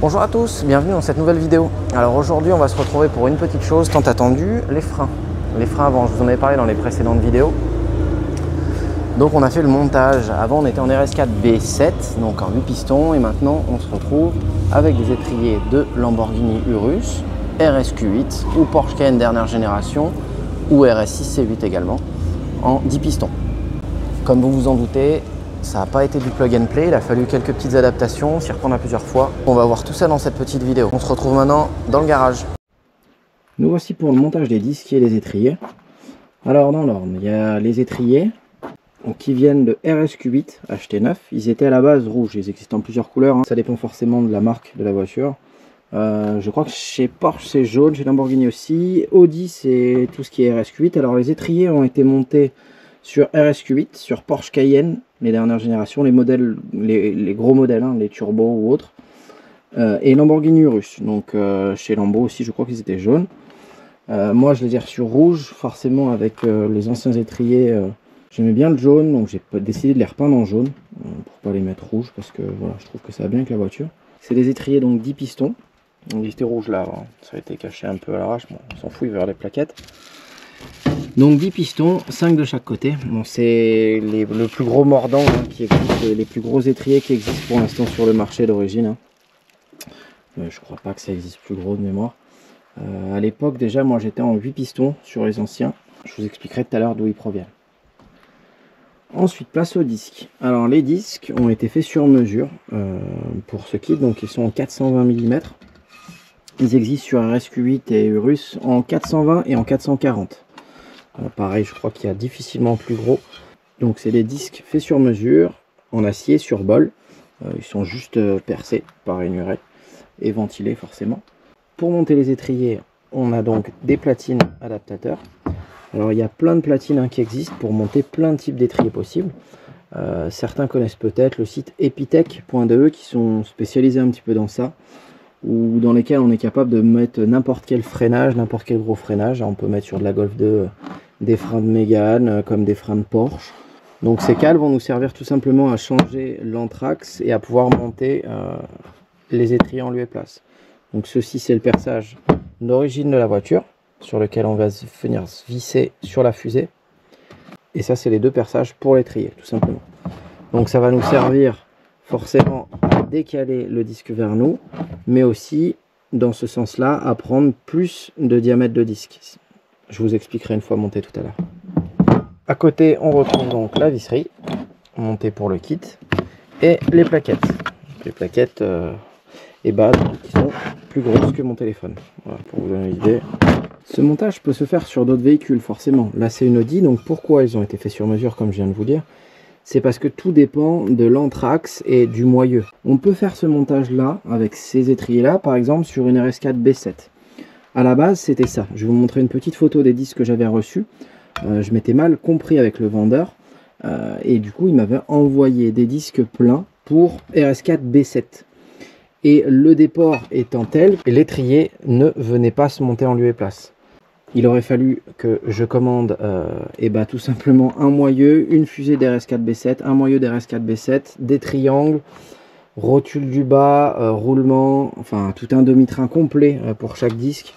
Bonjour à tous, bienvenue dans cette nouvelle vidéo. Alors aujourd'hui on va se retrouver pour une petite chose tant attendue, les freins. Les freins avant, je vous en avais parlé dans les précédentes vidéos. Donc on a fait le montage. Avant on était en RS4 B7, donc en 8 pistons, et maintenant on se retrouve avec des étriers de Lamborghini Urus, RSQ8 ou Porsche Cayenne dernière génération ou RS6 C8 également en 10 pistons. Comme vous vous en doutez, ça n'a pas été du plug and play, il a fallu quelques petites adaptations, s'y reprendre à plusieurs fois. On va voir tout ça dans cette petite vidéo. On se retrouve maintenant dans le garage. Nous voici pour le montage des disques et des étriers. Alors dans l'ordre, il y a les étriers qui viennent de RSQ8 achetés neufs. Ils étaient à la base rouges, ils existent en plusieurs couleurs, hein. Ça dépend forcément de la marque de la voiture. Je crois que chez Porsche c'est jaune, chez Lamborghini aussi. Audi c'est tout ce qui est RSQ8. Alors les étriers ont été montés sur RSQ8, sur Porsche Cayenne, les dernières générations, les modèles, les gros modèles, hein, les turbos ou autres, et Lamborghini Urus. Donc chez Lambo aussi, je crois qu'ils étaient jaunes. Moi, je les ai reçus rouges, forcément avec les anciens étriers. J'aimais bien le jaune, donc j'ai décidé de les repeindre en jaune pour pas les mettre rouges, parce que voilà, je trouve que ça va bien avec la voiture. C'est des étriers donc 10 pistons. Donc ils étaient rouges là, hein. Ça a été caché un peu à l'arrache, bon, on s'en fout, il va y avoir les plaquettes. Donc 10 pistons, 5 de chaque côté. Bon, c'est le plus gros mordant, hein, qui existe, les plus gros étriers qui existent pour l'instant sur le marché d'origine. Hein. Je crois pas que ça existe plus gros de mémoire. À l'époque déjà, moi j'étais en 8 pistons sur les anciens. Je vous expliquerai tout à l'heure d'où ils proviennent. Ensuite, place aux disques. Alors les disques ont été faits sur mesure pour ce kit, donc ils sont en 420 mm. Ils existent sur RSQ8 et Urus en 420 et en 440. Pareil, je crois qu'il y a difficilement plus gros. Donc c'est des disques faits sur mesure, en acier sur bol. Ils sont juste percés par rainuré et ventilés forcément. Pour monter les étriers, on a donc des platines adaptateurs. Alors il y a plein de platines, hein, qui existent pour monter plein de types d'étriers possibles. Certains connaissent peut-être le site epitech.de qui sont spécialisés un petit peu dans ça, ou dans lesquels on est capable de mettre n'importe quel freinage, n'importe quel gros freinage. On peut mettre sur de la Golf 2 des freins de Mégane, comme des freins de Porsche. Donc ces cales vont nous servir tout simplement à changer l'anthrax et à pouvoir monter les étriers en lieu et place. Donc ceci c'est le perçage d'origine de la voiture, sur lequel on va venir visser sur la fusée. Et ça c'est les deux perçages pour l'étrier, tout simplement. Donc ça va nous servir forcément à décaler le disque vers nous, mais aussi dans ce sens là à prendre plus de diamètre de disque. Je vous expliquerai une fois monté tout à l'heure. À côté on retrouve donc la visserie montée pour le kit et les plaquettes. Les plaquettes et bas qui sont plus grosses que mon téléphone. Voilà, pour vous donner une idée. Ce montage peut se faire sur d'autres véhicules forcément. Là c'est une Audi, donc pourquoi ils ont été faits sur mesure comme je viens de vous dire? C'est parce que tout dépend de l'anthrax et du moyeu. On peut faire ce montage là, avec ces étriers là, par exemple sur une RS4 B7. À la base c'était ça. Je vais vous montrer une petite photo des disques que j'avais reçus. Je m'étais mal compris avec le vendeur. Et du coup il m'avait envoyé des disques pleins pour RS4 B7. Et le déport étant tel, l'étrier ne venait pas se monter en lieu et place. Il aurait fallu que je commande tout simplement un moyeu, une fusée d'RS4B7, un moyeu d'RS4B7, des triangles, rotule du bas, roulement, enfin tout un demi-train complet pour chaque disque.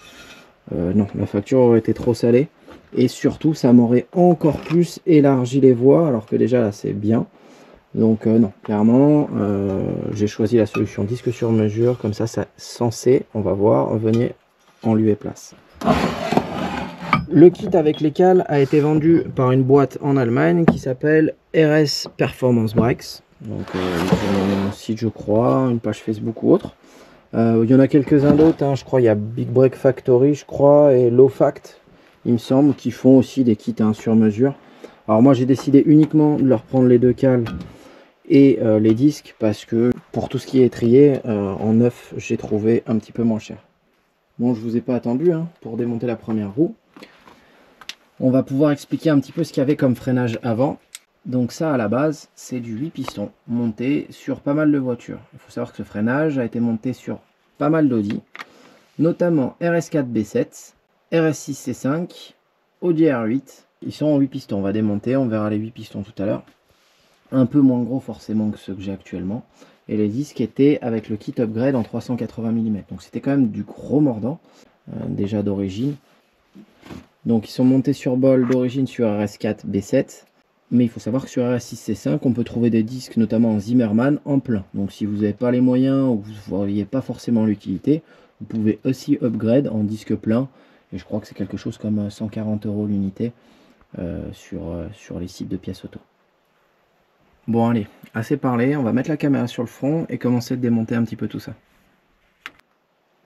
Non, la facture aurait été trop salée. Et surtout, ça m'aurait encore plus élargi les voies, alors que déjà là c'est bien. Donc non, clairement, j'ai choisi la solution disque sur mesure, comme ça c'est censé, on va voir, venir en lieu et place. Le kit avec les cales a été vendu par une boîte en Allemagne qui s'appelle RS Performance Brakes. Donc ils ont un site je crois, une page Facebook ou autre. Il y en a quelques-uns d'autres, hein, je crois il y a Big Brake Factory je crois et Low Fact, il me semble, qui font aussi des kits, hein, sur mesure. Alors moi j'ai décidé uniquement de leur prendre les deux cales et les disques parce que pour tout ce qui est étrier en neuf j'ai trouvé un petit peu moins cher. Bon, je vous ai pas attendu, hein, pour démonter la première roue. On va pouvoir expliquer un petit peu ce qu'il y avait comme freinage avant. Donc ça à la base c'est du 8 pistons monté sur pas mal de voitures. Il faut savoir que ce freinage a été monté sur pas mal d'Audi, notamment RS4 B7, RS6 C5, Audi R8 Ils sont en 8 pistons, on va démonter, on verra les 8 pistons tout à l'heure. Un peu moins gros forcément que ceux que j'ai actuellement. Et les disques étaient avec le kit upgrade en 380 mm. Donc c'était quand même du gros mordant, déjà d'origine. Donc ils sont montés sur bol d'origine sur RS4 B7. Mais il faut savoir que sur RS6 C5, on peut trouver des disques, notamment en Zimmermann, en plein. Donc si vous n'avez pas les moyens ou que vous ne voyez pas forcément l'utilité, vous pouvez aussi upgrade en disque plein. Et je crois que c'est quelque chose comme 140 € l'unité sur les sites de pièces auto. Bon allez, assez parlé, on va mettre la caméra sur le front et commencer à démonter un petit peu tout ça.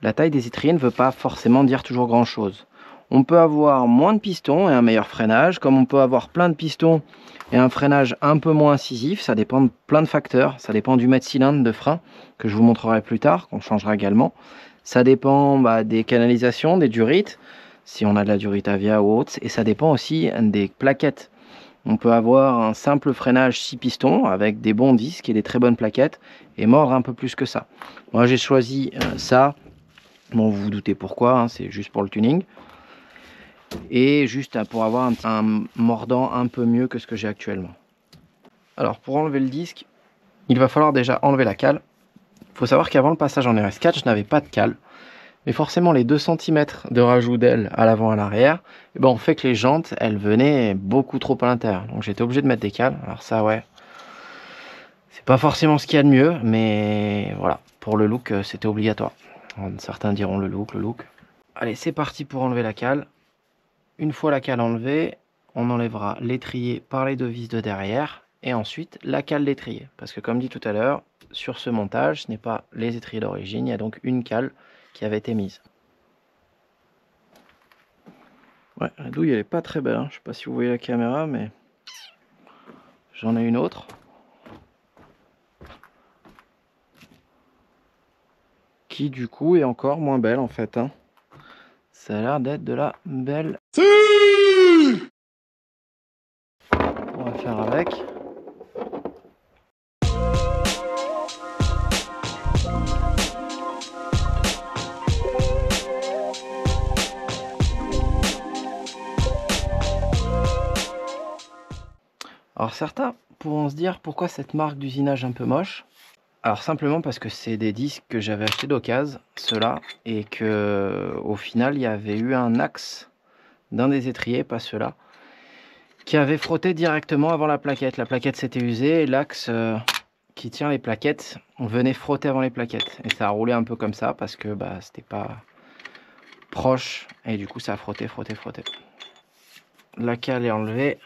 La taille des étriers ne veut pas forcément dire toujours grand chose. On peut avoir moins de pistons et un meilleur freinage, comme on peut avoir plein de pistons et un freinage un peu moins incisif. Ça dépend de plein de facteurs. Ça dépend du mètre cylindre de frein, que je vous montrerai plus tard, qu'on changera également. Ça dépend des canalisations, des durites, si on a de la durite Avia ou autre. Et ça dépend aussi des plaquettes. On peut avoir un simple freinage 6 pistons avec des bons disques et des très bonnes plaquettes et mordre un peu plus que ça. Moi j'ai choisi ça. Bon, vous vous doutez pourquoi, hein, c'est juste pour le tuning. Et juste pour avoir un mordant un peu mieux que ce que j'ai actuellement. Alors pour enlever le disque, il va falloir déjà enlever la cale. Il faut savoir qu'avant le passage en RS4, je n'avais pas de cale. Mais forcément les 2 cm de rajout d'aile à l'avant et à l'arrière, on fait que les jantes, elles venaient beaucoup trop à l'intérieur. Donc j'étais obligé de mettre des cales. Alors ça ouais, c'est pas forcément ce qu'il y a de mieux, mais voilà, pour le look c'était obligatoire. Certains diront le look. Allez, c'est parti pour enlever la cale. Une fois la cale enlevée, on enlèvera l'étrier par les 2 vis de derrière et ensuite la cale d'étrier. Parce que comme dit tout à l'heure, sur ce montage, ce n'est pas les étriers d'origine, il y a donc une cale qui avait été mise. Ouais, la douille elle est pas très belle, hein. Je sais pas si vous voyez la caméra, mais j'en ai une autre. Qui du coup est encore moins belle en fait, hein. Ça a l'air d'être de la belle. On va faire avec. Alors certains pourront se dire pourquoi cette marque d'usinage un peu moche. Alors simplement parce que c'est des disques que j'avais acheté d'occasion, ceux-là, et que au final il y avait eu un axe d'un des étriers, pas ceux-là, qui avait frotté directement avant la plaquette. La plaquette s'était usée et l'axe qui tient les plaquettes, on venait frotter avant les plaquettes. Et ça a roulé un peu comme ça parce que c'était pas proche et du coup ça a frotté. La cale est enlevée.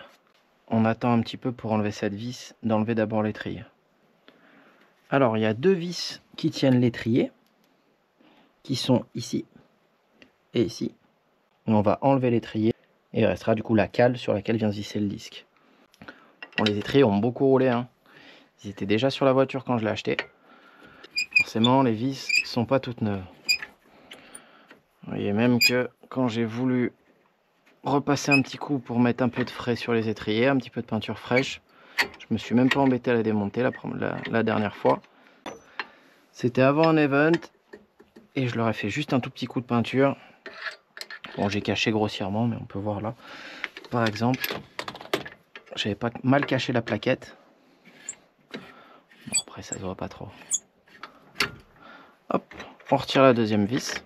On attend un petit peu pour enlever cette vis, d'enlever d'abord l'étrier. Alors il y a 2 vis qui tiennent l'étrier, qui sont ici et ici. Et on va enlever l'étrier et il restera du coup la cale sur laquelle vient se visser le disque. Bon, les étriers ont beaucoup roulé, hein. Ils étaient déjà sur la voiture quand je l'ai acheté. Forcément les vis sont pas toutes neuves. Vous voyez même que quand j'ai voulu repasser un petit coup pour mettre un peu de frais sur les étriers, un petit peu de peinture fraîche, je me suis même pas embêté à la démonter la dernière fois. C'était avant un event et je leur ai fait juste un tout petit coup de peinture. Bon, j'ai caché grossièrement, mais on peut voir là. Par exemple, j'avais pas mal caché la plaquette. Bon, après, ça se voit pas trop. Hop, on retire la deuxième vis.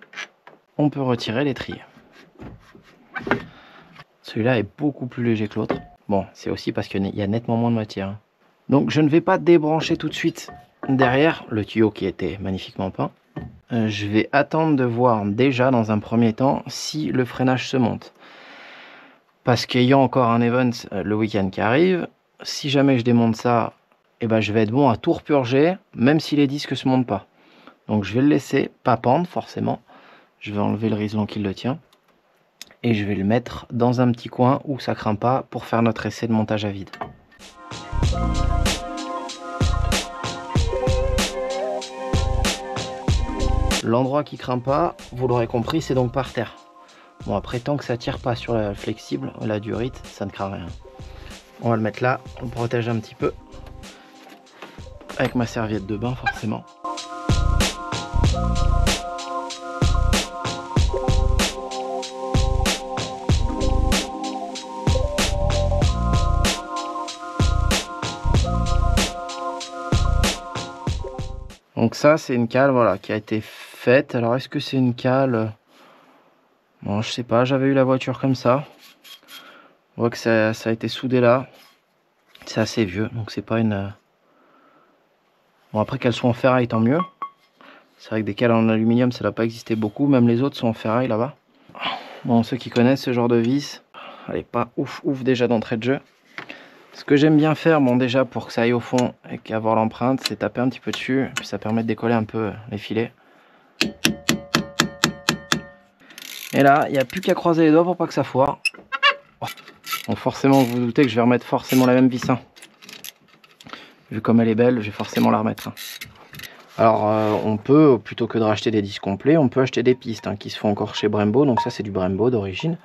On peut retirer l'étrier. Celui-là est beaucoup plus léger que l'autre. Bon, c'est aussi parce qu'il y a nettement moins de matière. Donc je ne vais pas débrancher tout de suite derrière le tuyau qui était magnifiquement peint. Je vais attendre de voir déjà dans un premier temps si le freinage se monte. Parce qu'ayant encore un event le week-end qui arrive, si jamais je démonte ça, je vais être bon à tout repurger, même si les disques ne se montent pas. Donc je vais le laisser pas pendre forcément. Je vais enlever le riselon qui le tient. Et je vais le mettre dans un petit coin où ça craint pas pour faire notre essai de montage à vide. L'endroit qui craint pas, vous l'aurez compris, c'est donc par terre. Bon, après, tant que ça tire pas sur la flexible, la durite, ça ne craint rien. On va le mettre là, on le protège un petit peu. Avec ma serviette de bain, forcément. Donc ça, c'est une cale, voilà, qui a été faite. Alors, est-ce que c'est une cale... Bon, je sais pas, j'avais eu la voiture comme ça. On voit que ça a été soudé là. C'est assez vieux, donc c'est pas une... Bon, après qu'elles soient en ferraille, tant mieux. C'est vrai que des cales en aluminium, ça doit pas exister beaucoup. Même les autres sont en ferraille là-bas. Bon, ceux qui connaissent ce genre de vis, elle est pas ouf déjà d'entrée de jeu. Ce que j'aime bien faire, bon déjà pour que ça aille au fond et qu'avoir l'empreinte, c'est taper un petit peu dessus. Puis ça permet de décoller un peu les filets. Et là, il n'y a plus qu'à croiser les doigts pour pas que ça foire. Bon, forcément, vous vous doutez que je vais remettre forcément la même vis. Hein. Vu comme elle est belle, je vais forcément la remettre. Hein. Alors, on peut, plutôt que de racheter des disques complets, on peut acheter des pistes hein, qui se font encore chez Brembo. Donc ça, c'est du Brembo d'origine.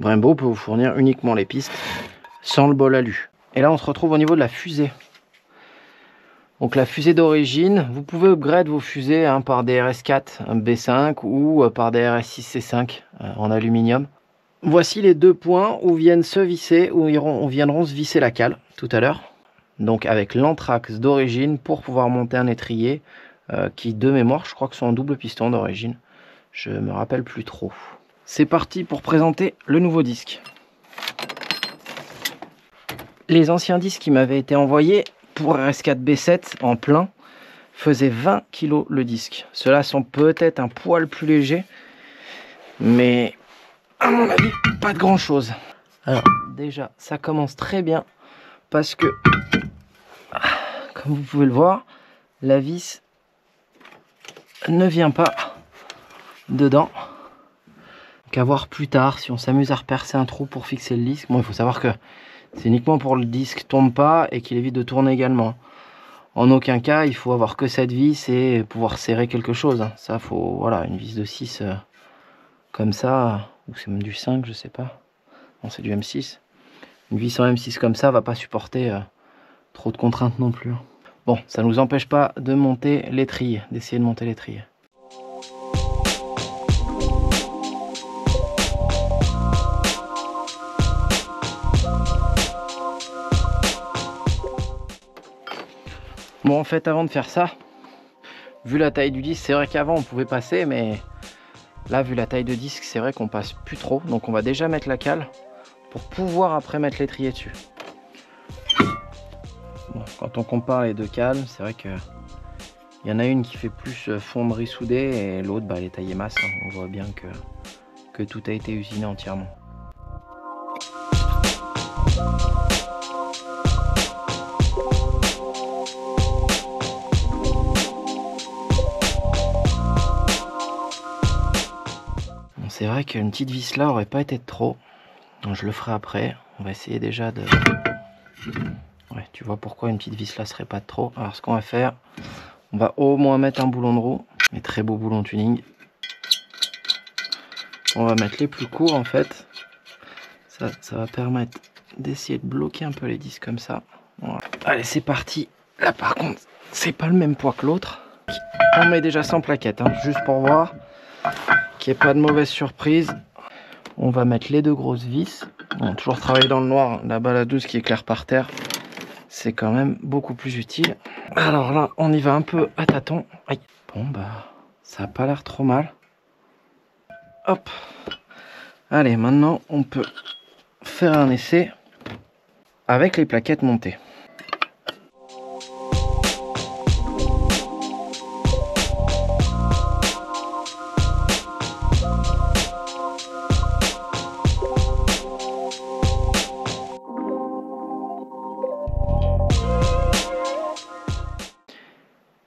Brembo peut vous fournir uniquement les pistes sans le bol alu. Et là, on se retrouve au niveau de la fusée. Donc la fusée d'origine, vous pouvez upgrade vos fusées hein, par des RS4 B5 ou par des RS6 C5 en aluminium. Voici les deux points où viennent se visser, où viendront se visser la cale tout à l'heure. Donc avec l'anthrax d'origine pour pouvoir monter un étrier qui de mémoire, je crois que sont en double piston d'origine. Je me rappelle plus trop. C'est parti pour présenter le nouveau disque. Les anciens disques qui m'avaient été envoyés pour RS4 B7 en plein faisaient 20 kg le disque. Ceux-là sont peut-être un poil plus légers, mais à mon avis, pas de grand chose. Alors déjà, ça commence très bien parce que, comme vous pouvez le voir, la vis ne vient pas dedans. Donc à voir plus tard si on s'amuse à repercer un trou pour fixer le disque. Bon, il faut savoir que c'est uniquement pour le disque tombe pas et qu'il évite de tourner également. En aucun cas, il faut avoir que cette vis et pouvoir serrer quelque chose. Ça, faut, voilà, une vis de 6 comme ça, ou c'est même du 5, je sais pas. Non, c'est du M6. Une vis en M6 comme ça va pas supporter trop de contraintes non plus. Bon, ça nous empêche pas de monter l'étrier, d'essayer de monter l'étrier. Bon, en fait, avant de faire ça, vu la taille du disque, c'est vrai qu'avant on pouvait passer, mais là, vu la taille de disque, c'est vrai qu'on passe plus trop. Donc on va déjà mettre la cale pour pouvoir après mettre l'étrier dessus. Bon, quand on compare les deux cales, c'est vrai que il y en a une qui fait plus fonderie soudée et l'autre, bah, elle est taillée masse. Hein. On voit bien que tout a été usiné entièrement. C'est vrai qu'une petite vis là aurait pas été de trop. Donc, je le ferai après. On va essayer déjà de... Ouais, tu vois pourquoi une petite vis là serait pas de trop. Alors ce qu'on va faire, on va au moins mettre un boulon de roue. Mais très beau boulon tuning. On va mettre les plus courts en fait. Ça va permettre d'essayer de bloquer un peu les disques comme ça. Voilà. Allez, c'est parti. Là par contre, c'est pas le même poids que l'autre. On met déjà sans plaquette, hein, juste pour voir qu'il n'y ait pas de mauvaise surprise. On va mettre les deux grosses vis. On va toujours travailler dans le noir. La baladeuse qui éclaire par terre, c'est quand même beaucoup plus utile. Alors là, on y va un peu à tâtons. Aïe. Bon bah, ça n'a pas l'air trop mal. Hop. Allez, maintenant on peut faire un essai avec les plaquettes montées.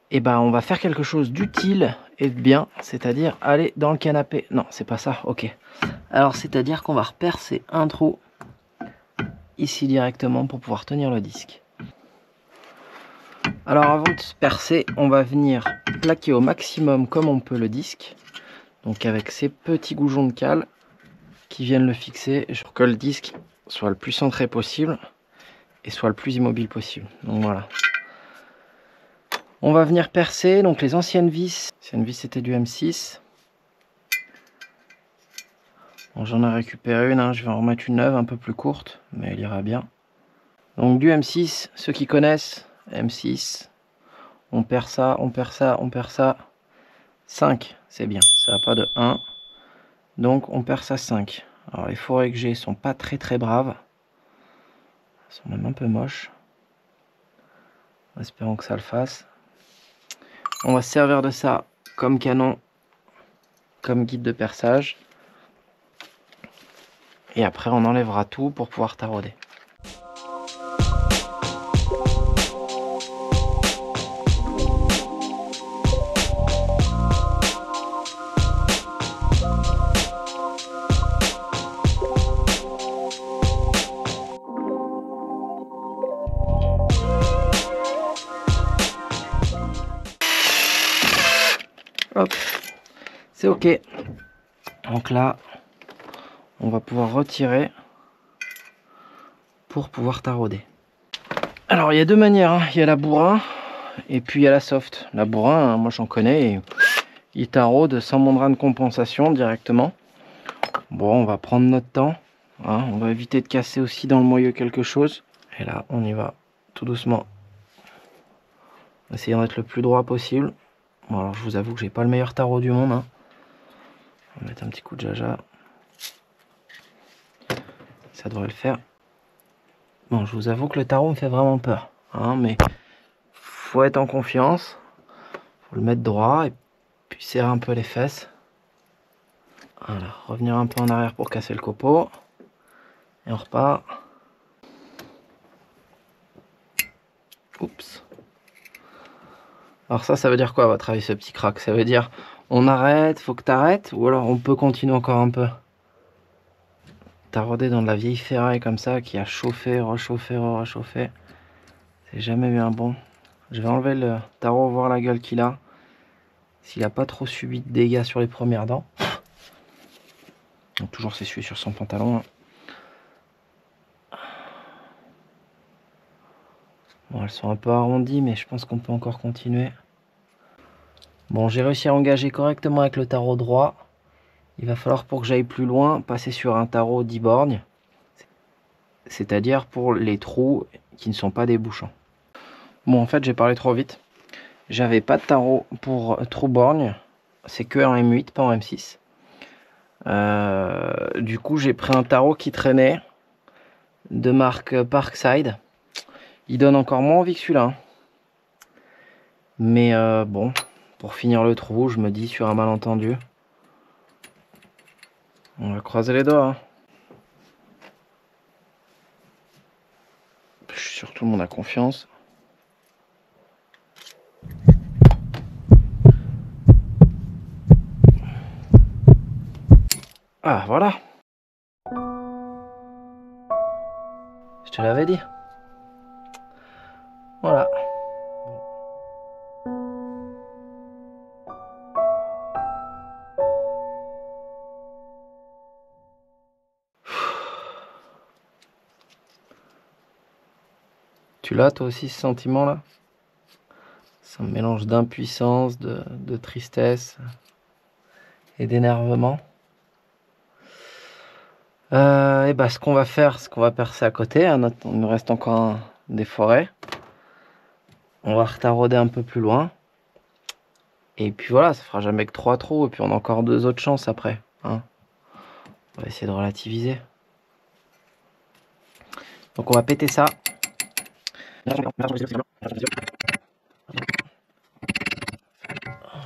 Et ben on va faire quelque chose d'utile et de bien, c'est-à-dire aller dans le canapé. Non, c'est pas ça, ok. Alors c'est-à-dire qu'on va repercer un trou ici directement pour pouvoir tenir le disque. Alors avant de se percer, on va venir plaquer au maximum comme on peut le disque. Donc avec ces petits goujons de cale qui viennent le fixer pour que le disque soit le plus centré possible et soit le plus immobile possible. Donc voilà. On va venir percer donc les anciennes vis. L'ancienne vis c'était du M6. Bon, j'en ai récupéré une, hein. Je vais en remettre une neuve un peu plus courte, mais elle ira bien. Donc du M6, ceux qui connaissent, M6, On perd ça, on perd ça, on perd ça. 5, c'est bien. Ça va pas de 1. Donc on perd ça 5. Alors les forêts que j'ai sont pas très braves. Elles sont même un peu moches. Espérons que ça le fasse. On va se servir de ça comme canon, comme guide de perçage. Et après on enlèvera tout pour pouvoir tarauder. Hop, c'est ok. Donc là, on va pouvoir retirer pour pouvoir tarauder. Alors il y a deux manières, hein. Il y a la bourrin et puis il y a la soft. La bourrin, hein, moi j'en connais, et il taraude sans membrane de compensation directement. Bon, on va prendre notre temps, hein. On va éviter de casser aussi dans le moyeu quelque chose. Et là, on y va tout doucement. Essayons d'être le plus droit possible. Bon, alors je vous avoue que j'ai pas le meilleur tarot du monde, hein. On va mettre un petit coup de jaja. Ça devrait le faire. Bon, je vous avoue que le tarot me fait vraiment peur, hein, mais faut être en confiance. Faut le mettre droit et puis serrer un peu les fesses. Voilà, revenir un peu en arrière pour casser le copeau. Et on repart. Oups. Alors ça veut dire quoi à votre avis, ce petit crack? Ça veut dire on arrête, faut que t'arrêtes, ou alors on peut continuer encore un peu? Tarauder dans de la vieille ferraille comme ça qui a chauffé, rechauffé, rechauffé, c'est jamais bien bon. Je vais enlever le tarot, voir la gueule qu'il a, s'il a pas trop subi de dégâts sur les premières dents. Donc toujours s'essuyer sur son pantalon, hein. Bon, elles sont un peu arrondies, mais je pense qu'on peut encore continuer. Bon, j'ai réussi à engager correctement avec le tarot droit. Il va falloir, pour que j'aille plus loin, passer sur un tarot 10 borgnes. C'est-à-dire pour les trous qui ne sont pas des bouchons. Bon, en fait, j'ai parlé trop vite. J'avais pas de tarot pour trou borgne. C'est que un M8, pas un M6. Du coup, j'ai pris un tarot qui traînait de marque Parkside. Il donne encore moins envie que celui-là, hein. Mais bon, pour finir le trou, je me dis sur un malentendu. On va croiser les doigts, hein. Je suis sûr que tout le monde a confiance. Ah, voilà. Je te l'avais dit. Voilà. Tu l'as toi aussi ce sentiment là? C'est un mélange d'impuissance, de tristesse et d'énervement. Et bah ce qu'on va faire, c'est qu'on va percer à côté, hein. Il nous reste encore des forêts. On va retarauder un peu plus loin. Et puis voilà, ça fera jamais que 3 trous. Et puis on a encore 2 autres chances après, hein. On va essayer de relativiser. Donc on va péter ça. Alors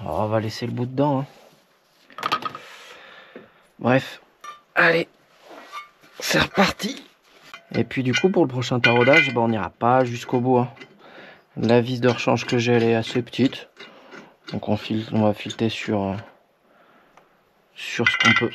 on va laisser le bout dedans, hein. Bref, allez, c'est reparti. Et puis du coup pour le prochain taraudage, bah, on n'ira pas jusqu'au bout, hein. La vis de rechange que j'ai, elle est assez petite. Donc on va fileter sur ce qu'on peut.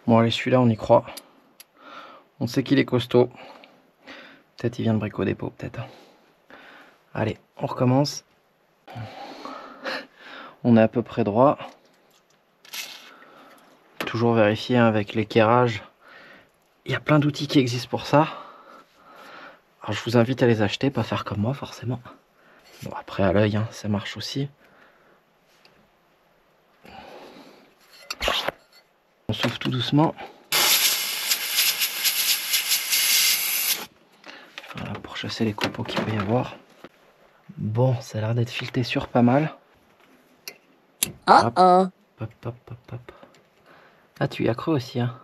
Bon allez, celui-là on y croit. On sait qu'il est costaud. Peut-être il vient de Brico Dépôt, peut-être. Allez, on recommence. On est à peu près droit. Toujours vérifier avec l'équerrage. Il y a plein d'outils qui existent pour ça. Alors je vous invite à les acheter, pas faire comme moi forcément. Bon après à l'œil, hein, ça marche aussi. On souffle tout doucement. Voilà, pour chasser les copeaux qu'il peut y avoir. Bon, ça a l'air d'être fileté sur pas mal. Hop, hop, hop, hop, hop. Ah, tu y as cru aussi, hein.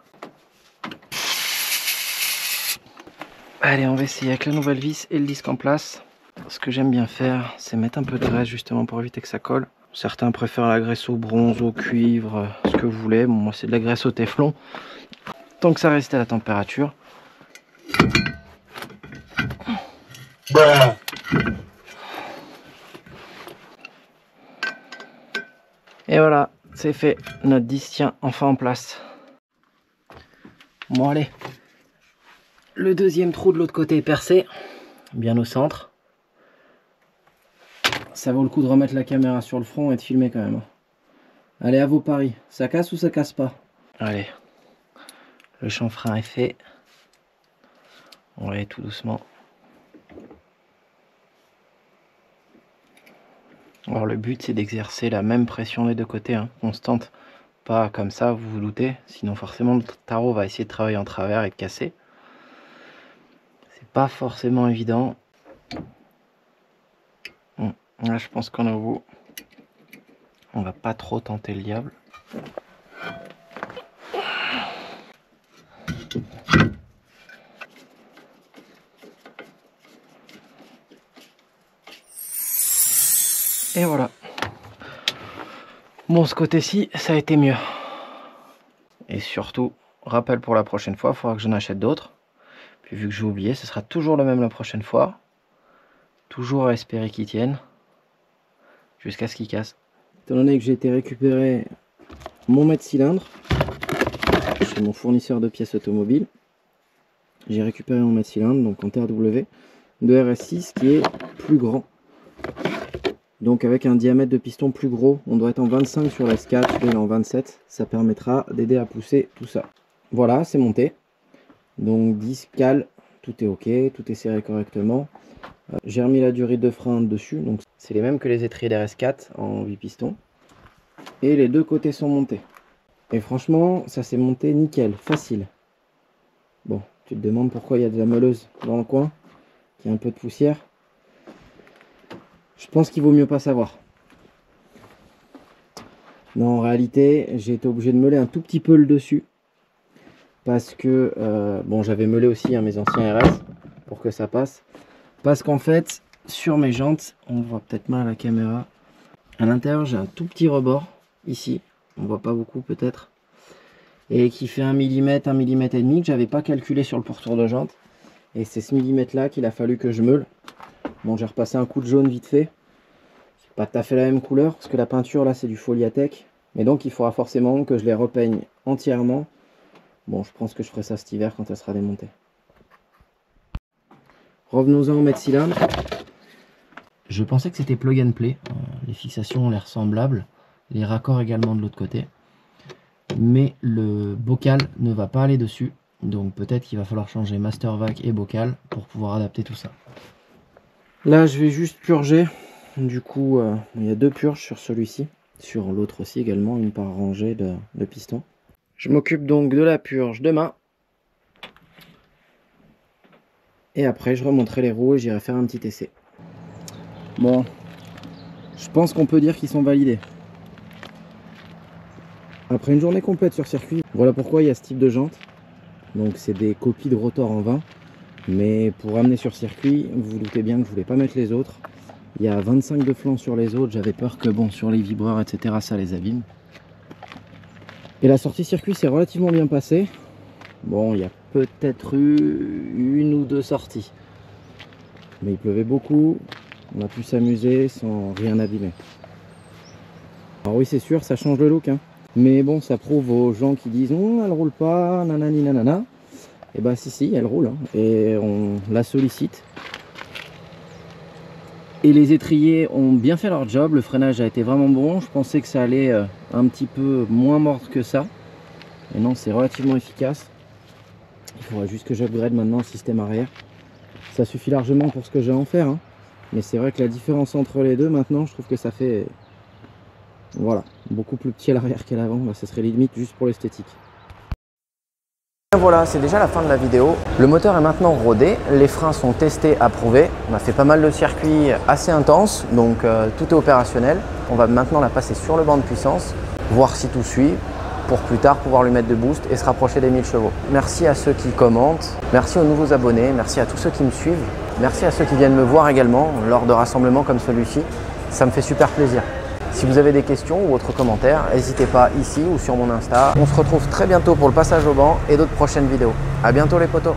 Allez, on va essayer avec la nouvelle vis et le disque en place. Ce que j'aime bien faire, c'est mettre un peu de graisse justement pour éviter que ça colle. Certains préfèrent la graisse au bronze, au cuivre, ce que vous voulez. Bon, moi, c'est de la graisse au téflon. Tant que ça reste à la température. Et voilà, c'est fait. Notre disque tient enfin en place. Bon, allez. Le deuxième trou de l'autre côté est percé, bien au centre. Ça vaut le coup de remettre la caméra sur le front et de filmer quand même. Allez, à vos paris, ça casse ou ça casse pas? Allez, le chanfrein est fait. On va aller tout doucement. Alors le but c'est d'exercer la même pression des deux côtés, hein, constante. Pas comme ça, vous vous doutez, sinon forcément le tarot va essayer de travailler en travers et de casser. Pas forcément évident. Là je pense qu'en haut on va pas trop tenter le diable. Et voilà. Bon, ce côté-ci ça a été mieux. Et surtout, rappel pour la prochaine fois, il faudra que j'en achète d'autres. Puis vu que j'ai oublié, ce sera toujours le même la prochaine fois. Toujours à espérer qu'il tienne. Jusqu'à ce qu'il casse. Étant donné que j'ai été récupérer mon mètre cylindre chez mon fournisseur de pièces automobiles, j'ai récupéré mon mètre cylindre, donc en TRW, de RS6 qui est plus grand. Donc avec un diamètre de piston plus gros, on doit être en 25 sur la S4, je l'ai en 27. Ça permettra d'aider à pousser tout ça. Voilà, c'est monté. Donc disque cale, tout est ok, tout est serré correctement. J'ai remis la durée de frein dessus, donc c'est les mêmes que les étriers d'RS4 en 8 pistons. Et les deux côtés sont montés. Et franchement, ça s'est monté nickel, facile. Bon, tu te demandes pourquoi il y a de la meuleuse dans le coin, qu'il y a un peu de poussière. Je pense qu'il vaut mieux pas savoir. Non, en réalité, j'ai été obligé de meuler un tout petit peu le dessus. Parce que, bon, j'avais meulé aussi mes anciens RS pour que ça passe. Parce qu'en fait, sur mes jantes, on voit peut-être mal à la caméra. À l'intérieur, j'ai un tout petit rebord, ici. On voit pas beaucoup peut-être. Et qui fait 1 mm, 1 mm et demi, que j'avais pas calculé sur le pourtour de jante. Et c'est ce millimètre là qu'il a fallu que je meule. Bon, j'ai repassé un coup de jaune vite fait. C'est pas tout à fait la même couleur, parce que la peinture là c'est du Foliatec. Mais donc il faudra forcément que je les repeigne entièrement. Bon, je pense que je ferai ça cet hiver quand elle sera démontée. Revenons-en au mètre cylindre. Je pensais que c'était plug and play. Les fixations ont l'air semblables. Les raccords également de l'autre côté. Mais le bocal ne va pas aller dessus. Donc peut-être qu'il va falloir changer master vac et bocal pour pouvoir adapter tout ça. Là je vais juste purger. Du coup il y a 2 purges sur celui-ci. Sur l'autre aussi également, une par rangée de pistons. Je m'occupe donc de la purge demain. Et après je remonterai les roues et j'irai faire un petit essai. Bon, je pense qu'on peut dire qu'ils sont validés. Après une journée complète sur circuit, voilà pourquoi il y a ce type de jantes. Donc c'est des copies de rotor en 20. Mais pour amener sur circuit, vous vous doutez bien que je voulais pas mettre les autres. Il y a 25 de flanc sur les autres, j'avais peur que bon sur les vibreurs etc ça les abîme. Et la sortie circuit s'est relativement bien passée. Bon, il y a peut-être eu 1 ou 2 sorties. Mais il pleuvait beaucoup, on a pu s'amuser sans rien abîmer. Alors oui c'est sûr, ça change le look, hein. Mais bon, ça prouve aux gens qui disent non, elle roule pas, nanani nanana. Et bah si, elle roule, hein. Et on la sollicite. Et les étriers ont bien fait leur job, le freinage a été vraiment bon. Je pensais que ça allait un petit peu moins mordre que ça. Et non, c'est relativement efficace. Il faudra juste que j'upgrade maintenant le système arrière. Ça suffit largement pour ce que j'ai à en faire, hein. Mais c'est vrai que la différence entre les deux maintenant, je trouve que ça fait, voilà, beaucoup plus petit à l'arrière qu'à l'avant. Ça serait limite juste pour l'esthétique. Voilà, c'est déjà la fin de la vidéo. Le moteur est maintenant rodé, les freins sont testés, approuvés. On a fait pas mal de circuits assez intenses, donc tout est opérationnel. On va maintenant la passer sur le banc de puissance, voir si tout suit, pour plus tard pouvoir lui mettre de boost et se rapprocher des 1000 chevaux. Merci à ceux qui commentent, merci aux nouveaux abonnés, merci à tous ceux qui me suivent, merci à ceux qui viennent me voir également lors de rassemblements comme celui-ci. Ça me fait super plaisir. Si vous avez des questions ou autres commentaires, n'hésitez pas ici ou sur mon Insta. On se retrouve très bientôt pour le passage au banc et d'autres prochaines vidéos. À bientôt les potos.